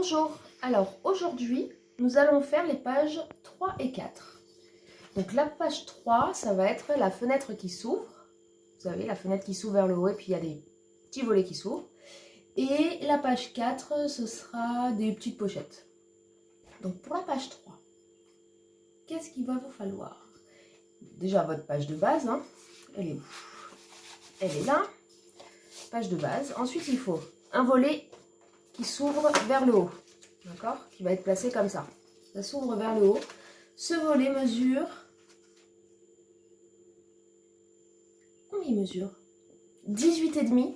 Bonjour, alors aujourd'hui nous allons faire les pages 3 et 4. Donc la page 3, ça va être la fenêtre qui s'ouvre. Vous savez, la fenêtre qui s'ouvre vers le haut et puis il y a des petits volets qui s'ouvrent. Et la page 4, ce sera des petites pochettes. Donc pour la page 3, qu'est-ce qu'il va vous falloir? Déjà votre page de base, hein. Elle est où? Elle est là, page de base. Ensuite il faut un volet qui s'ouvre vers le haut, d'accord? Qui va être placé comme ça. Ça s'ouvre vers le haut. Ce volet mesure... Combien il mesure? 18,5.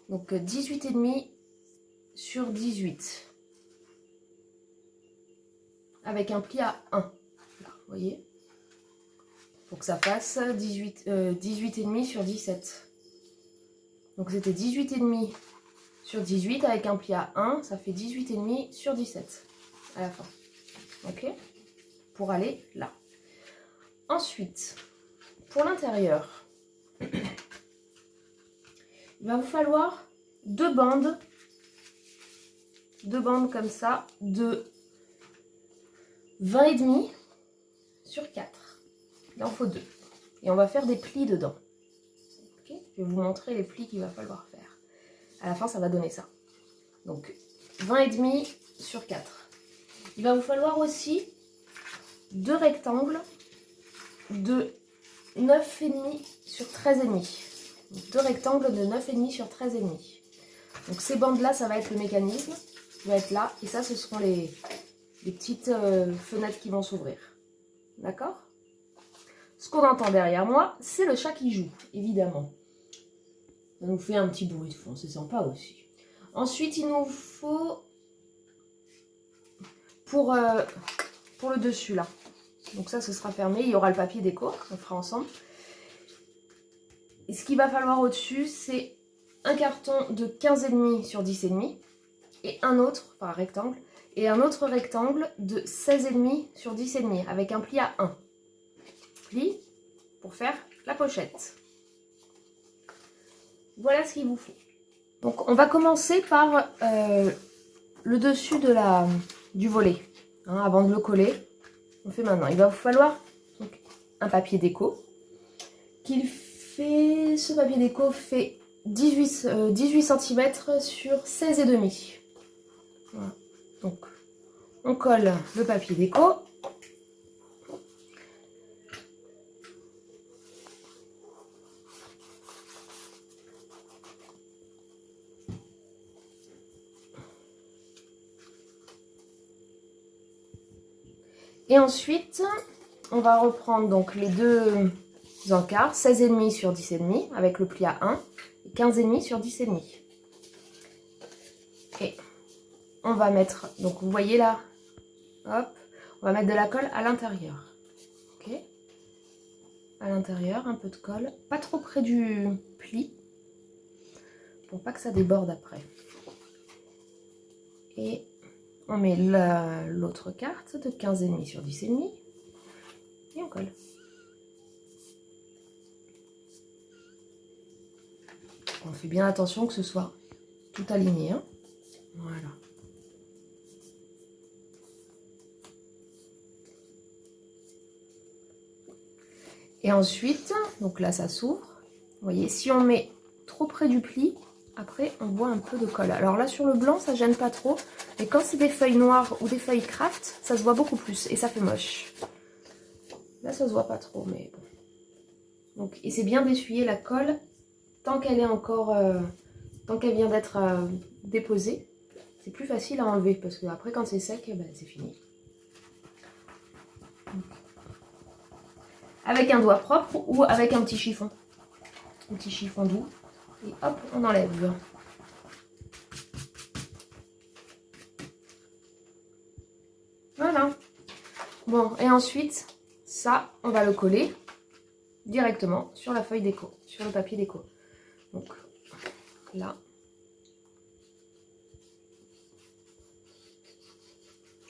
Donc 18,5 sur 18. Avec un pli à 1. Là, vous voyez? Pour que ça fasse 18,5 sur 17. Donc c'était 18,5 sur 18 avec un pli à 1. Ça fait 18,5 sur 17 à la fin. Ok? Pour aller là. Ensuite, pour l'intérieur, il va vous falloir deux bandes comme ça, de 20,5 sur 4. Il en faut deux. Et on va faire des plis dedans. Okay, je vais vous montrer les plis qu'il va falloir faire. À la fin, ça va donner ça. Donc, 20,5 sur 4. Il va vous falloir aussi deux rectangles de 9,5 sur 13,5. Deux rectangles de 9,5 sur 13,5. Donc ces bandes-là, ça va être le mécanisme qui va être là. Et ça, ce seront les petites fenêtres qui vont s'ouvrir. D'accord? Ce qu'on entend derrière moi, c'est le chat qui joue, évidemment. Ça nous fait un petit bruit de fond, c'est sympa aussi. Ensuite, il nous faut pour le dessus, là. Donc ça, ce sera fermé. Il y aura le papier déco, on fera ensemble. Et ce qu'il va falloir au-dessus, c'est un carton de 15,5 sur 10,5 et un autre, enfin un rectangle, et un autre rectangle de 16,5 sur 10,5 avec un pli à 1. Pli pour faire la pochette. Voilà ce qu'il vous faut. Donc on va commencer par le dessus du volet, hein, avant de le coller. On fait maintenant. Il va vous falloir donc, un papier déco ce papier déco fait 18 cm sur 16,5. Voilà. Donc, on colle le papier déco. Et ensuite, on va reprendre donc les deux encarts, 16,5 sur 10,5 avec le pli à 1 et 15,5 sur 10,5. Et on va mettre, donc vous voyez là, hop, on va mettre de la colle à l'intérieur. Ok, à l'intérieur, un peu de colle, pas trop près du pli, pour pas que ça déborde après. Et on met l'autre carte de 15,5 sur 10,5 et on colle. On fait bien attention que ce soit tout aligné. Hein. Voilà. Et ensuite, donc là ça s'ouvre. Vous voyez, si on met trop près du pli, après on voit un peu de colle. Alors là sur le blanc ça gêne pas trop. Mais quand c'est des feuilles noires ou des feuilles craft, ça se voit beaucoup plus et ça fait moche. Là ça se voit pas trop, mais bon. Donc, et c'est bien d'essuyer la colle tant qu'elle est encore, tant qu'elle vient d'être déposée. C'est plus facile à enlever parce que après quand c'est sec, ben, c'est fini. Donc, avec un doigt propre ou avec un petit chiffon doux. Et hop, on enlève. Voilà. Bon, et ensuite, ça, on va le coller directement sur la feuille déco, sur le papier déco. Donc, là.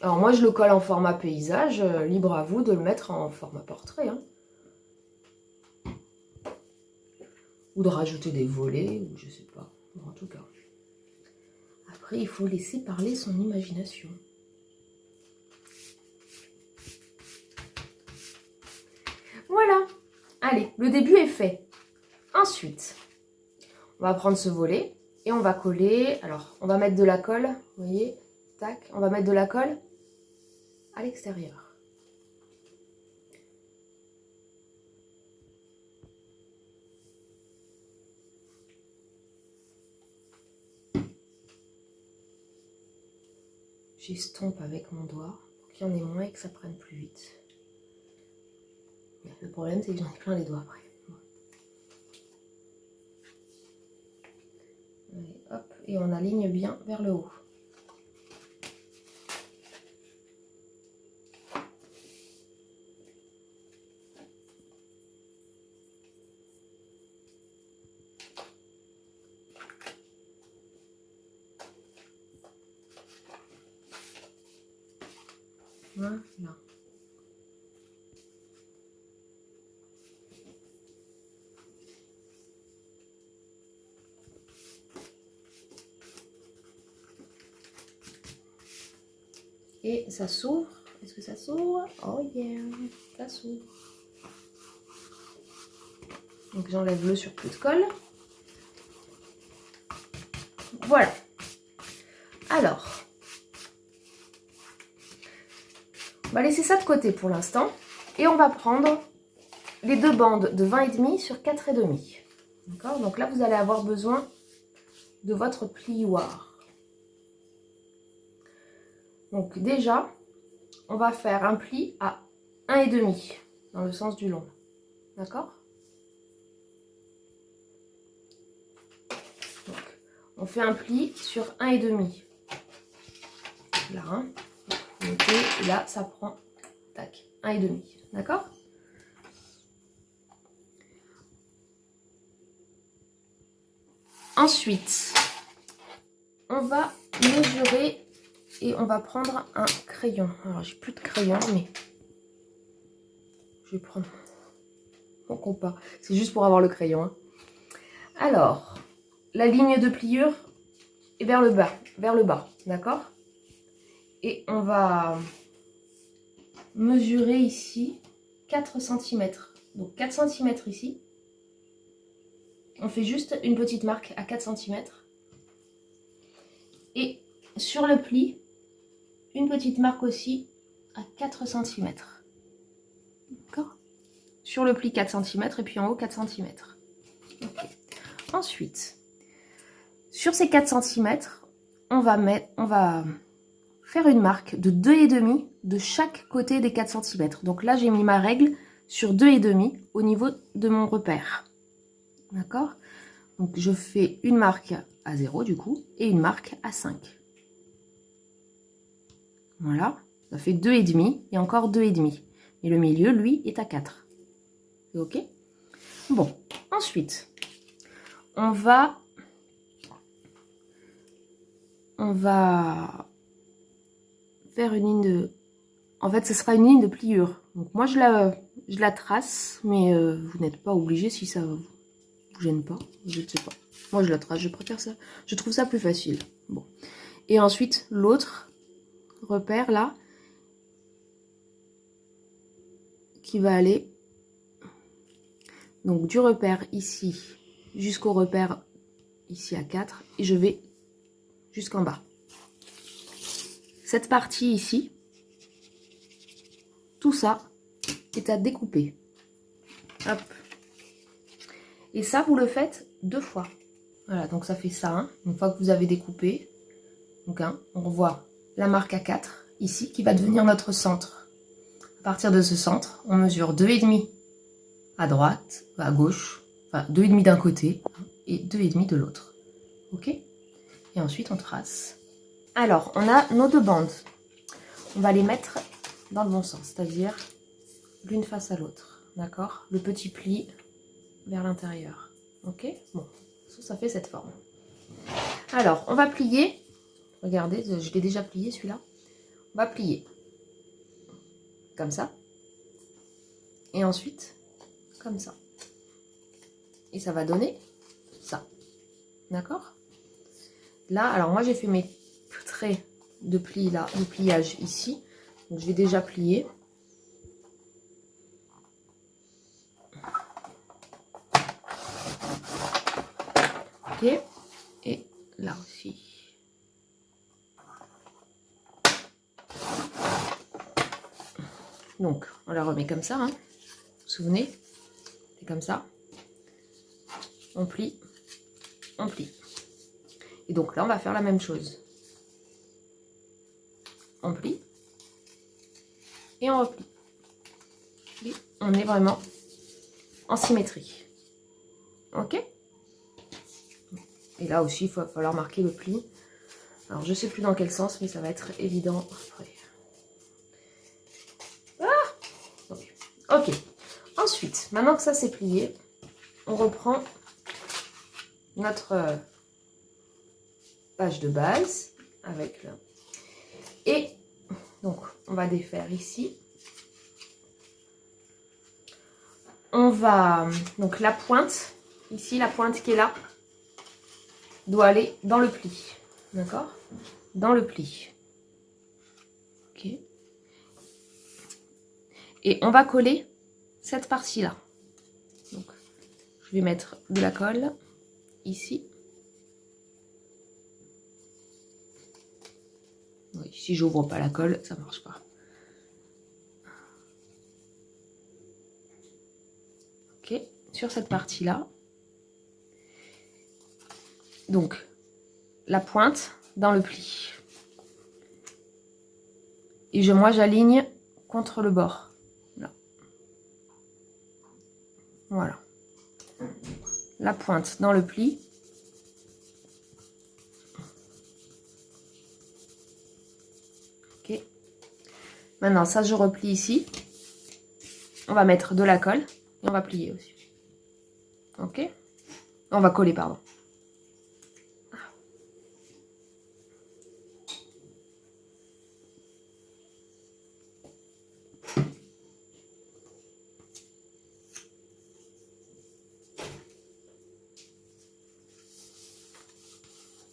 Alors moi, je le colle en format paysage. Libre à vous de le mettre en format portrait. Hein. Ou de rajouter des volets, ou je sais pas. En tout cas. Après, il faut laisser parler son imagination. Voilà. Allez, le début est fait. Ensuite, on va prendre ce volet et on va coller. Alors, on va mettre de la colle. Vous voyez? Tac. On va mettre de la colle à l'extérieur. J'estompe avec mon doigt pour qu'il y en ait moins et que ça prenne plus vite. Le problème, c'est que j'en ai plein les doigts après. Allez, hop, et on aligne bien vers le haut. Voilà. Et ça s'ouvre. Est-ce que ça s'ouvre? Oh yeah, ça s'ouvre. Donc j'enlève le surplus de colle. Voilà. Alors, on va laisser ça de côté pour l'instant. Et on va prendre les deux bandes de 20,5 sur 4,5. D'accord? Donc là, vous allez avoir besoin de votre plioir. Donc déjà, on va faire un pli à 1,5 dans le sens du long. D'accord? Donc, on fait un pli sur 1,5. Là, hein? Et là, ça prend, tac, 1,5. D'accord? Ensuite, on va mesurer et on va prendre un crayon. Alors, j'ai plus de crayon, mais je vais prendre mon compas. C'est juste pour avoir le crayon. Hein. Alors, la ligne de pliure est vers le bas, d'accord? Et on va mesurer ici 4 cm. Donc 4 cm ici. On fait juste une petite marque à 4 cm. Et sur le pli, une petite marque aussi à 4 cm. D'accord? Sur le pli 4 cm et puis en haut 4 cm. Okay. Ensuite, sur ces 4 cm, on va faire une marque de 2,5 de chaque côté des 4 cm. Donc là, j'ai mis ma règle sur 2,5 au niveau de mon repère. D'accord? Donc je fais une marque à 0 du coup et une marque à 5. Voilà, ça fait 2,5 et encore 2,5. Et le milieu, lui, est à 4. C'est ok? Bon, ensuite, on va faire une ligne de... En fait, ce sera une ligne de pliure. Donc moi, je la trace, mais vous n'êtes pas obligé si ça vous gêne pas. Je ne sais pas. Moi, je la trace, je préfère ça. Je trouve ça plus facile. Bon. Et ensuite, l'autre repère, là, qui va aller donc du repère ici jusqu'au repère ici à 4. Et je vais jusqu'en bas. Cette partie ici, tout ça est à découper. Hop. Et ça, vous le faites 2 fois. Voilà, donc ça fait ça. Hein. Une fois que vous avez découpé, donc hein, on revoit la marque à 4 ici qui va devenir notre centre. À partir de ce centre, on mesure 2,5 à droite, à gauche, enfin 2,5 d'un côté et 2,5 de l'autre. Ok? Et ensuite, on trace. Alors, on a nos deux bandes. On va les mettre dans le bon sens, c'est-à-dire l'une face à l'autre. D'accord? Le petit pli vers l'intérieur. Ok? Bon, ça fait cette forme. Alors, on va plier. Regardez, je l'ai déjà plié celui-là. On va plier. Comme ça. Et ensuite, comme ça. Et ça va donner ça. D'accord? Là, alors moi j'ai fait mes trait de pli là, de pliage ici. Donc je vais déjà plier. Ok, et là aussi. Donc on la remet comme ça, hein. Vous vous souvenez? C'est comme ça. On plie, on plie. Et donc là on va faire la même chose. On plie et on replie. Et on est vraiment en symétrie. Ok? Et là aussi, il va falloir marquer le pli. Alors, je ne sais plus dans quel sens, mais ça va être évident après. Voilà. Ok. Ensuite, maintenant que ça c'est plié, on reprend notre page de base avec le... Et donc, on va défaire ici. On va... Donc, la pointe, ici, la pointe qui est là, doit aller dans le pli. D'accord? Dans le pli. Ok. Et on va coller cette partie-là. Donc, je vais mettre de la colle ici. Oui, si j'ouvre pas la colle, ça marche pas. Ok, sur cette partie-là. Donc, la pointe dans le pli. Et moi, j'aligne contre le bord. Là. Voilà. La pointe dans le pli. Ok. Maintenant, ça, je replie ici. On va mettre de la colle et on va plier aussi. Ok. On va coller, pardon.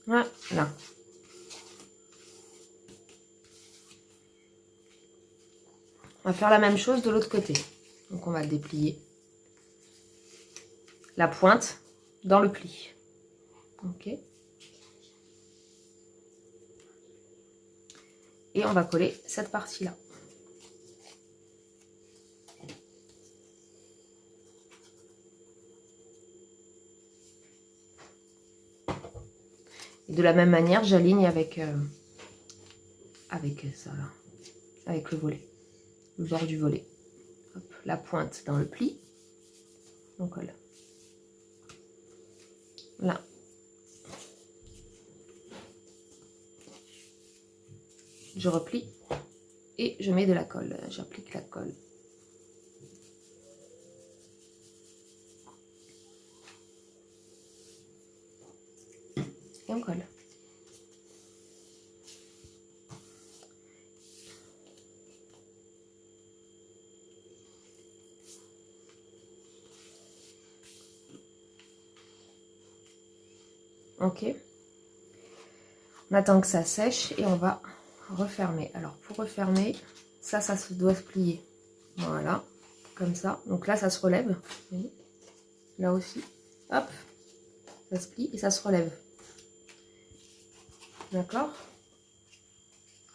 Voilà. On va faire la même chose de l'autre côté. Donc on va le déplier. La pointe dans le pli. Ok. Et on va coller cette partie-là. Et de la même manière, j'aligne avec ça là, avec le volet, le bord du volet. Hop, la pointe dans le pli, on colle. Là. Je replie et je mets de la colle. J'applique la colle. Et on colle. Ok. On attend que ça sèche et on va refermer. Alors pour refermer, ça doit se plier. Voilà, comme ça. Donc là, ça se relève. Là aussi. Hop, ça se plie et ça se relève. D'accord?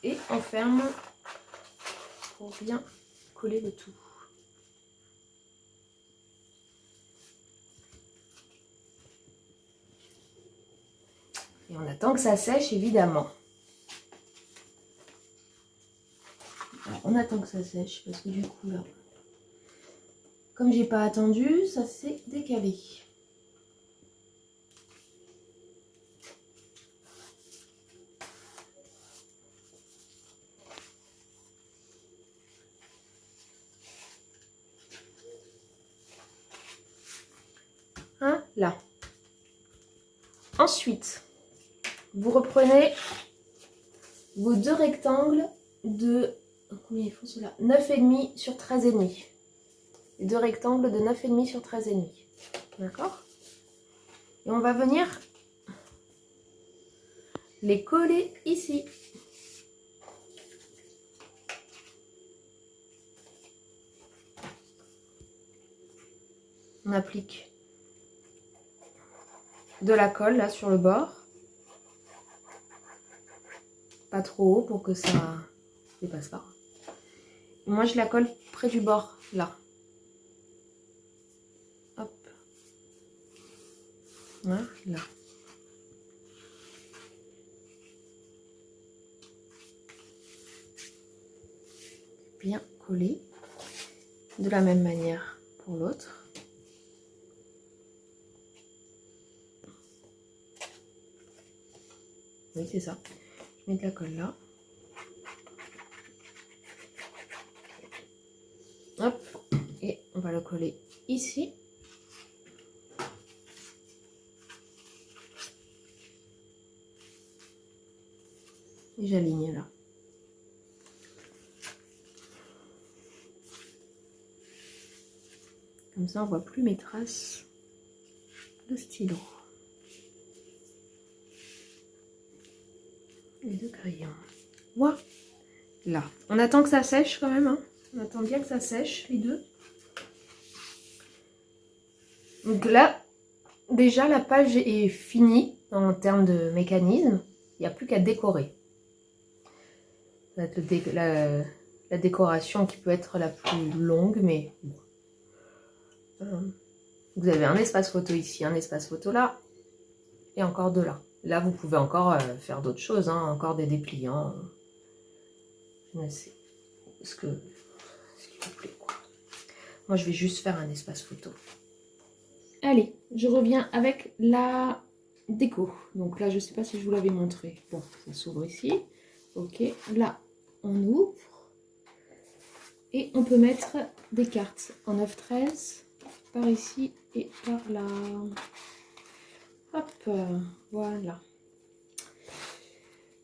Et on ferme pour bien coller le tout. Et on attend que ça sèche, évidemment. Alors, on attend que ça sèche parce que du coup, là, comme j'ai pas attendu, ça s'est décalé. Hein, là. Ensuite, vous reprenez vos deux rectangles de... Combien ils font ceux-là? 9,5 sur 13,5. Les deux rectangles de 9,5 sur 13,5. D'accord? Et on va venir les coller ici. On applique de la colle là sur le bord. Pas trop haut pour que ça dépasse pas. Moi je la colle près du bord là. Hop. Voilà. Bien collé. De la même manière pour l'autre. Oui, c'est ça. Je mets de la colle là. Hop. Et on va le coller ici. Et j'aligne là. Comme ça, on voit plus mes traces de stylo. Et de crayon. Voilà. Là. On attend que ça sèche quand même. Hein. On attend bien que ça sèche, les deux. Donc là, déjà, la page est finie en termes de mécanisme. Il n'y a plus qu'à décorer. Ça va être la décoration qui peut être la plus longue, mais bon. Vous avez un espace photo ici, un espace photo là, et encore deux là. Là, vous pouvez encore faire d'autres choses, hein, encore des dépliants. C'est ce qui vous plaît, quoi. Moi, je vais juste faire un espace photo. Allez, je reviens avec la déco. Donc là, je ne sais pas si je vous l'avais montré. Bon, ça s'ouvre ici. Ok, là, on ouvre. Et on peut mettre des cartes en 9-13 par ici et par là. Hop, voilà.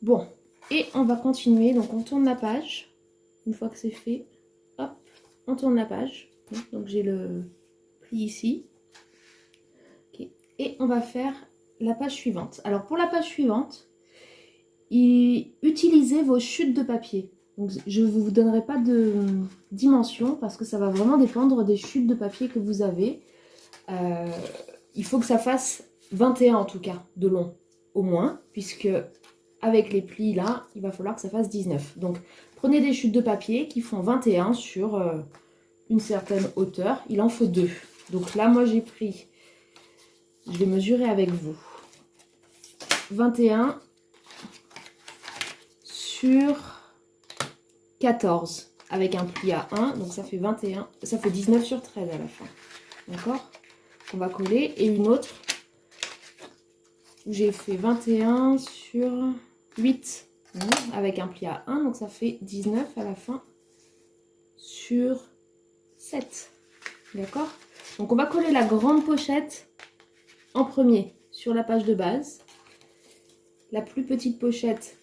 Bon, et on va continuer. Donc on tourne la page. Une fois que c'est fait, hop, on tourne la page. Donc j'ai le pli ici. Okay. Et on va faire la page suivante. Alors pour la page suivante, utilisez vos chutes de papier. Donc, je ne vous donnerai pas de dimension parce que ça va vraiment dépendre des chutes de papier que vous avez. Il faut que ça fasse 21 en tout cas de long au moins, puisque avec les plis là, il va falloir que ça fasse 19. Donc prenez des chutes de papier qui font 21 sur une certaine hauteur. Il en faut 2. Donc là, moi j'ai pris, je vais mesurer avec vous, 21 sur 14 avec un pli à 1, donc ça fait 21, ça fait 19 sur 13 à la fin. D'accord? On va coller. Et une autre où j'ai fait 21 sur 8 avec un pli à 1, donc ça fait 19 à la fin sur 7. D'accord? Donc on va coller la grande pochette en premier sur la page de base. La plus petite pochette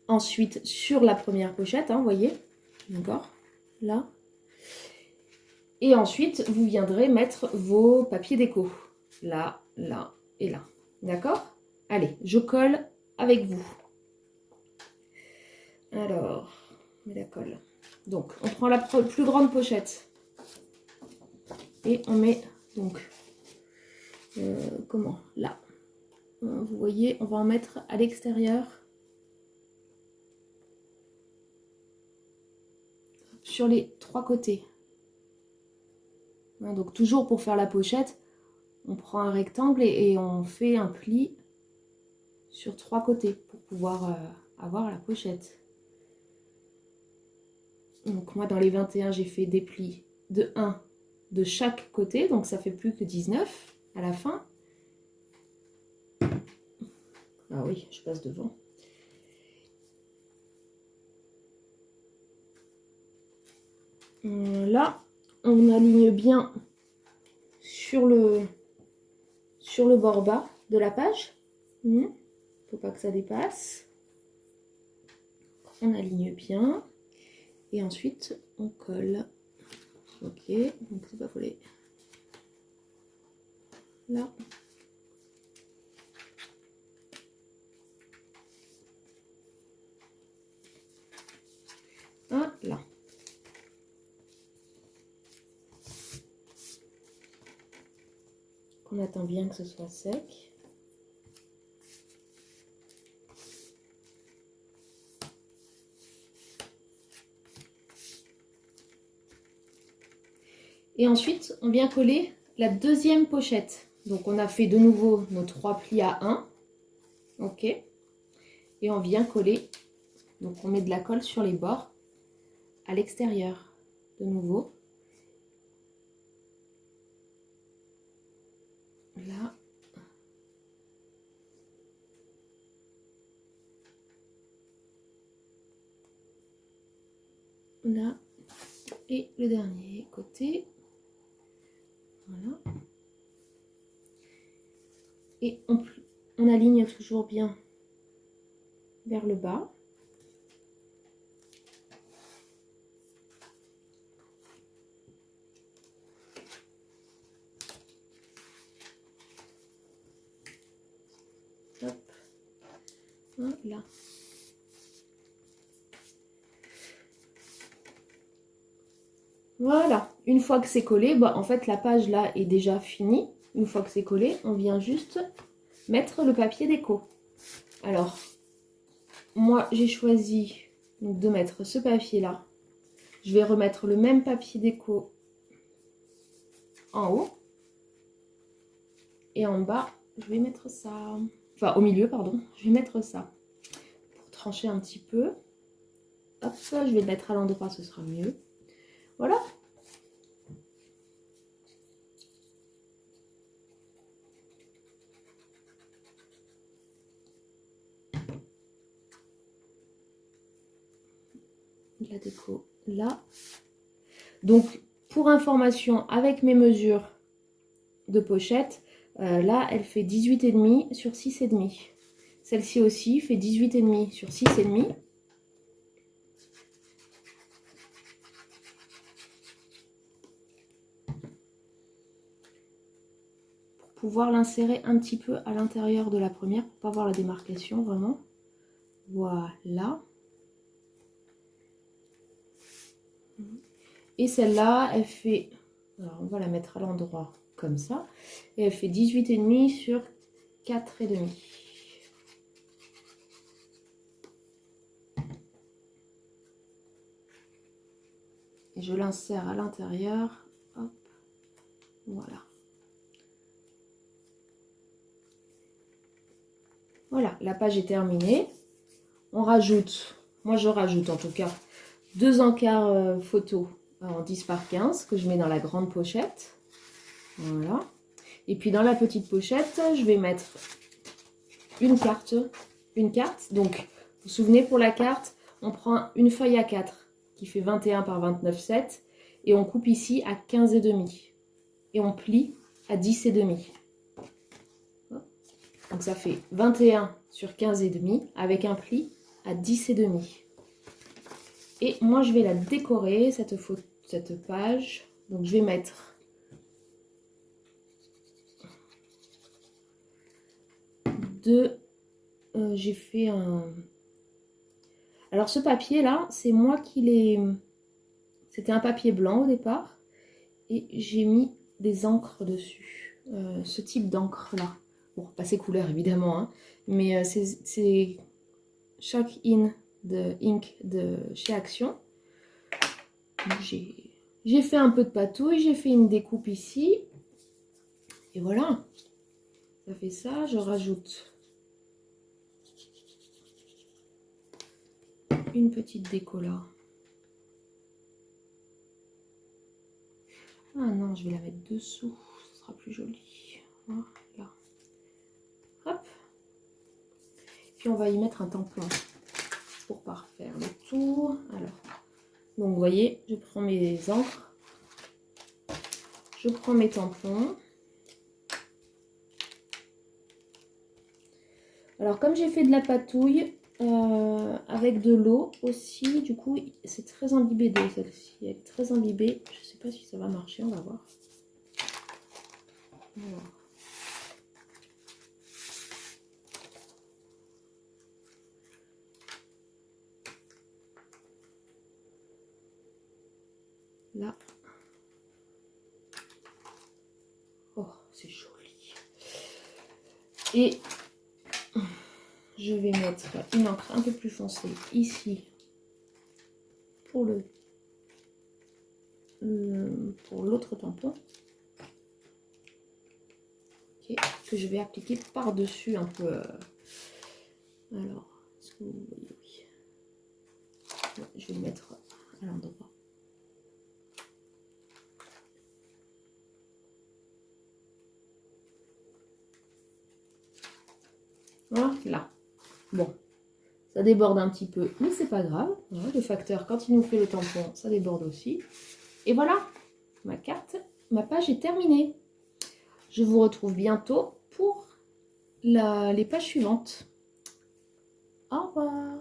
ensuite sur la première pochette, hein, vous voyez, d'accord, là. Et ensuite, vous viendrez mettre vos papiers déco, là, là et là, d'accord? Allez, je colle avec vous. Alors, on met la colle. Donc, on prend la plus grande pochette et on met, donc, comment, là. Vous voyez, on va en mettre à l'extérieur. Sur les 3 côtés. Donc toujours pour faire la pochette, on prend un rectangle et on fait un pli sur 3 côtés pour pouvoir avoir la pochette. Donc moi dans les 21, j'ai fait des plis de 1 de chaque côté, donc ça fait plus que 19 à la fin. Ah oui, je passe devant. Là, on aligne bien sur le bord bas de la page. Faut pas que ça dépasse. On aligne bien. Et ensuite, on colle. Ok, donc c'est pas collé. Là. On attend bien que ce soit sec. Et ensuite, on vient coller la deuxième pochette. Donc, on a fait de nouveau nos 3 plis à 1. Ok. Et on vient coller. Donc, on met de la colle sur les bords à l'extérieur. De nouveau. Là. Là. Et le dernier côté. Voilà. Et on aligne toujours bien vers le bas. Hop. Voilà. Voilà. Une fois que c'est collé, bah, en fait la page là est déjà finie. Une fois que c'est collé, on vient juste mettre le papier déco. Alors, moi j'ai choisi donc, de mettre ce papier là. Je vais remettre le même papier déco en haut. Et en bas, je vais mettre ça. Enfin, au milieu, pardon. Je vais mettre ça. Pour trancher un petit peu. Hop, je vais le mettre à l'endroit, ce sera mieux. Voilà. La déco là. Donc, pour information, avec mes mesures de pochette, là, elle fait 18,5 sur 6,5. Celle-ci aussi fait 18,5 sur 6,5. Pour pouvoir l'insérer un petit peu à l'intérieur de la première, pour pas voir la démarcation vraiment. Voilà. Et celle-là, elle fait... Alors, on va la mettre à l'endroit comme ça. Et elle fait 18,5 sur 4,5. Et je l'insère à l'intérieur. Hop. Voilà. Voilà, la page est terminée. On rajoute, moi je rajoute en tout cas, 2 encarts photos en 10 par 15 que je mets dans la grande pochette. Voilà. Et puis dans la petite pochette, je vais mettre une carte. Donc, vous vous souvenez, pour la carte, on prend une feuille A4 qui fait 21 par 29,7 et on coupe ici à 15,5 et on plie à 10,5. Donc ça fait 21 sur 15,5 avec un pli à 10,5. Et moi je vais la décorer cette page. Donc je vais mettre j'ai fait un... Alors ce papier là, c'est moi qui l'ai... C'était un papier blanc au départ. Et j'ai mis des encres dessus. Ce type d'encre là. Bon, pas ces couleurs évidemment, hein, mais c'est Chalk In de Ink de chez Action. J'ai fait un peu de patouille, j'ai fait une découpe ici. Et voilà. Ça fait ça, je rajoute une petite déco là. Ah non, je vais la mettre dessous, ce sera plus joli. Voilà. Hop. Puis on va y mettre un tampon pour parfaire le tour. Alors, donc vous voyez, je prends mes encres, je prends mes tampons. Alors comme j'ai fait de la patouille avec de l'eau aussi, du coup c'est très imbibé d'eau celle-ci, elle est très imbibée. Je sais pas si ça va marcher, on va voir. Voilà. Là. Oh, c'est joli. Et je vais mettre une encre un peu plus foncée ici pour l'autre tampon. Okay, que je vais appliquer par-dessus un peu. Alors, est-ce que vous voyez? Oui. Je vais le mettre à l'endroit. Voilà. Bon, ça déborde un petit peu, mais c'est pas grave. Voilà, le facteur, quand il nous fait le tampon, ça déborde aussi. Et voilà, ma carte, ma page est terminée. Je vous retrouve bientôt pour les pages suivantes. Au revoir.